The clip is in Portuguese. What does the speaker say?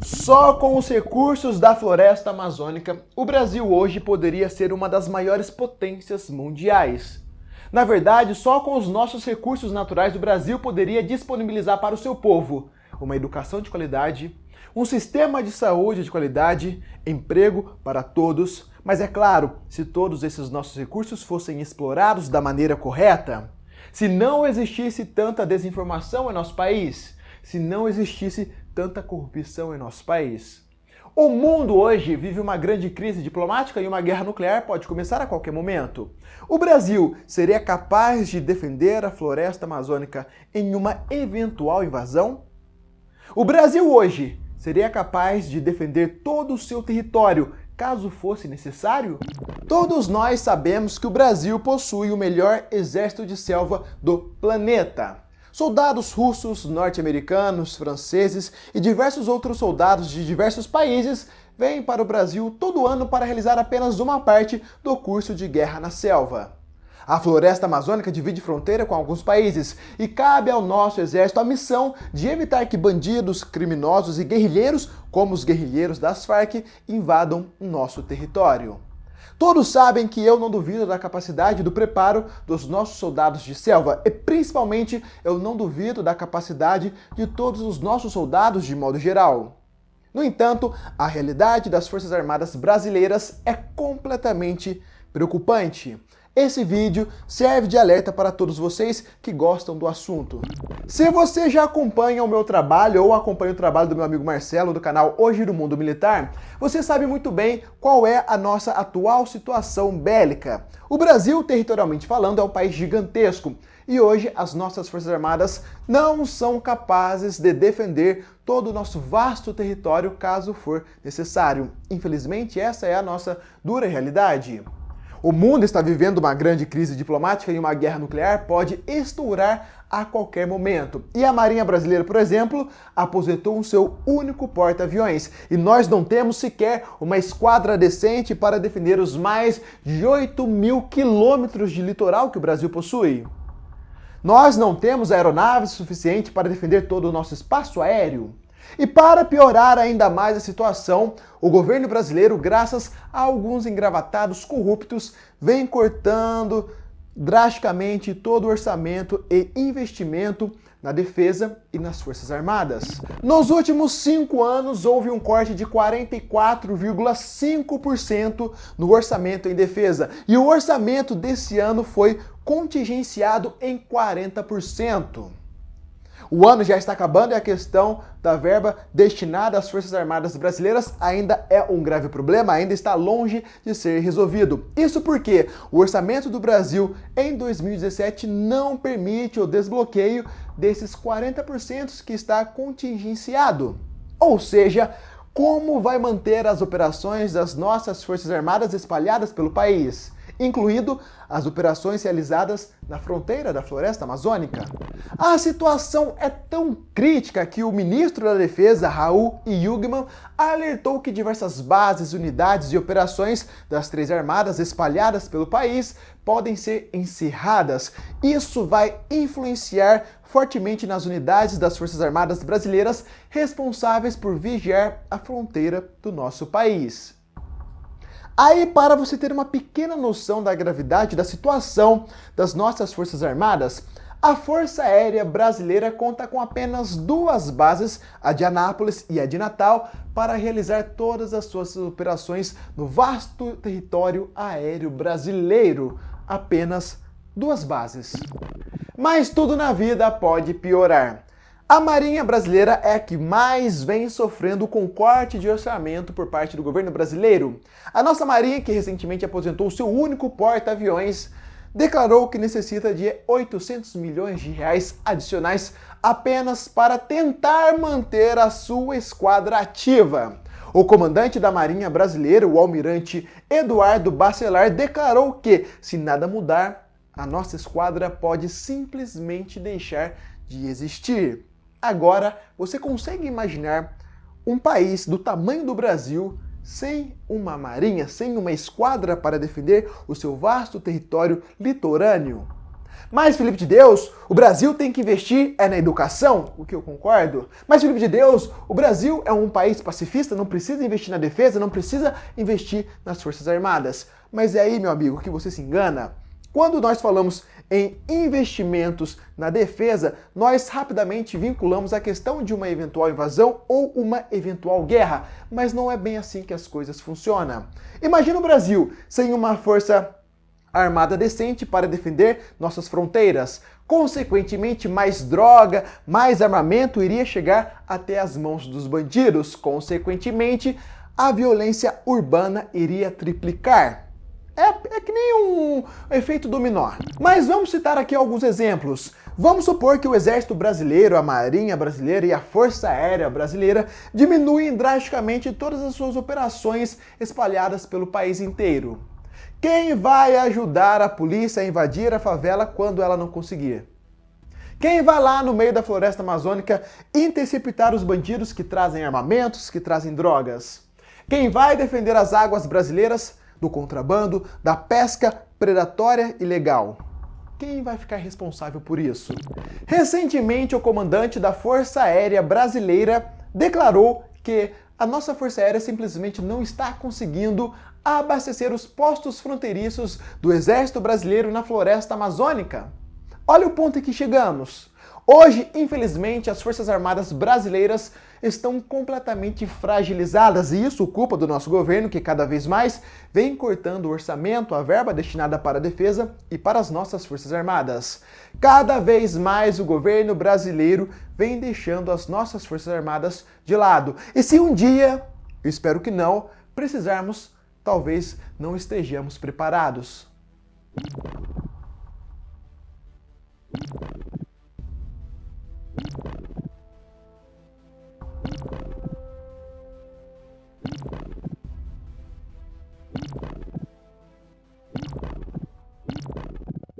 Só com os recursos da floresta amazônica, o Brasil hoje poderia ser uma das maiores potências mundiais. Na verdade, só com os nossos recursos naturais o Brasil poderia disponibilizar para o seu povo uma educação de qualidade, um sistema de saúde de qualidade, emprego para todos, mas é claro, se todos esses nossos recursos fossem explorados da maneira correta, se não existisse tanta desinformação em nosso país, se não existisse tanta corrupção em nosso país. O mundo hoje vive uma grande crise diplomática e uma guerra nuclear pode começar a qualquer momento. O Brasil seria capaz de defender a floresta amazônica em uma eventual invasão? O Brasil hoje seria capaz de defender todo o seu território caso fosse necessário? Todos nós sabemos que o Brasil possui o melhor exército de selva do planeta. Soldados russos, norte-americanos, franceses e diversos outros soldados de diversos países vêm para o Brasil todo ano para realizar apenas uma parte do curso de guerra na selva. A floresta amazônica divide fronteira com alguns países e cabe ao nosso exército a missão de evitar que bandidos, criminosos e guerrilheiros, como os guerrilheiros das Farc, invadam o nosso território. Todos sabem que eu não duvido da capacidade e do preparo dos nossos soldados de selva e, principalmente, eu não duvido da capacidade de todos os nossos soldados de modo geral. No entanto, a realidade das Forças Armadas brasileiras é completamente preocupante. Esse vídeo serve de alerta para todos vocês que gostam do assunto. Se você já acompanha o meu trabalho ou acompanha o trabalho do meu amigo Marcelo do canal Hoje no Mundo Militar, você sabe muito bem qual é a nossa atual situação bélica. O Brasil, territorialmente falando, é um país gigantesco e hoje as nossas Forças Armadas não são capazes de defender todo o nosso vasto território caso for necessário. Infelizmente, essa é a nossa dura realidade. O mundo está vivendo uma grande crise diplomática e uma guerra nuclear pode estourar a qualquer momento. E a Marinha Brasileira, por exemplo, aposentou o seu único porta-aviões. E nós não temos sequer uma esquadra decente para defender os mais de 8.000 quilômetros de litoral que o Brasil possui. Nós não temos aeronaves suficientes para defender todo o nosso espaço aéreo. E para piorar ainda mais a situação, o governo brasileiro, graças a alguns engravatados corruptos, vem cortando drasticamente todo o orçamento e investimento na defesa e nas Forças Armadas. Nos últimos 5 anos, houve um corte de 44,5% no orçamento em defesa. E o orçamento desse ano foi contingenciado em 40%. O ano já está acabando e a questão da verba destinada às Forças Armadas brasileiras ainda é um grave problema, ainda está longe de ser resolvido. Isso porque o orçamento do Brasil em 2017 não permite o desbloqueio desses 40% que está contingenciado. Ou seja, como vai manter as operações das nossas Forças Armadas espalhadas pelo país, incluindo as operações realizadas na fronteira da floresta amazônica? A situação é tão crítica que o ministro da Defesa, Raul Jungmann, alertou que diversas bases, unidades e operações das 3 armadas espalhadas pelo país podem ser encerradas. Isso vai influenciar fortemente nas unidades das Forças Armadas brasileiras responsáveis por vigiar a fronteira do nosso país. Aí, para você ter uma pequena noção da gravidade da situação das nossas Forças Armadas, a Força Aérea Brasileira conta com apenas 2 bases, a de Anápolis e a de Natal, para realizar todas as suas operações no vasto território aéreo brasileiro. Apenas 2 bases. Mas tudo na vida pode piorar. A Marinha Brasileira é a que mais vem sofrendo com corte de orçamento por parte do governo brasileiro. A nossa Marinha, que recentemente aposentou o seu único porta-aviões, declarou que necessita de 800 milhões de reais adicionais apenas para tentar manter a sua esquadra ativa. O comandante da Marinha Brasileira, o almirante Eduardo Bacelar, declarou que, se nada mudar, a nossa esquadra pode simplesmente deixar de existir. Agora, você consegue imaginar um país do tamanho do Brasil sem uma marinha, sem uma esquadra para defender o seu vasto território litorâneo? Mas, Felipe de Deus, o Brasil tem que investir na educação, o que eu concordo. Mas, Felipe de Deus, o Brasil é um país pacifista, não precisa investir na defesa, não precisa investir nas Forças Armadas. Mas é aí, meu amigo, que você se engana. Quando nós falamos em investimentos na defesa, nós rapidamente vinculamos a questão de uma eventual invasão ou uma eventual guerra, mas não é bem assim que as coisas funcionam. Imagina o Brasil sem uma força armada decente para defender nossas fronteiras. Consequentemente, mais droga, mais armamento iria chegar até as mãos dos bandidos. Consequentemente, a violência urbana iria triplicar. É que nem um efeito dominó. Mas vamos citar aqui alguns exemplos. Vamos supor que o Exército Brasileiro, a Marinha Brasileira e a Força Aérea Brasileira diminuem drasticamente todas as suas operações espalhadas pelo país inteiro. Quem vai ajudar a polícia a invadir a favela quando ela não conseguir? Quem vai lá no meio da floresta amazônica interceptar os bandidos que trazem armamentos, que trazem drogas? Quem vai defender as águas brasileiras do contrabando, da pesca predatória ilegal? Quem vai ficar responsável por isso? Recentemente, o comandante da Força Aérea Brasileira declarou que a nossa Força Aérea simplesmente não está conseguindo abastecer os postos fronteiriços do Exército Brasileiro na floresta amazônica. Olha o ponto em que chegamos. Hoje, infelizmente, as Forças Armadas brasileiras estão completamente fragilizadas e isso culpa do nosso governo que cada vez mais vem cortando o orçamento, a verba destinada para a defesa e para as nossas Forças Armadas. Cada vez mais o governo brasileiro vem deixando as nossas Forças Armadas de lado. E se um dia, eu espero que não, precisarmos, talvez não estejamos preparados.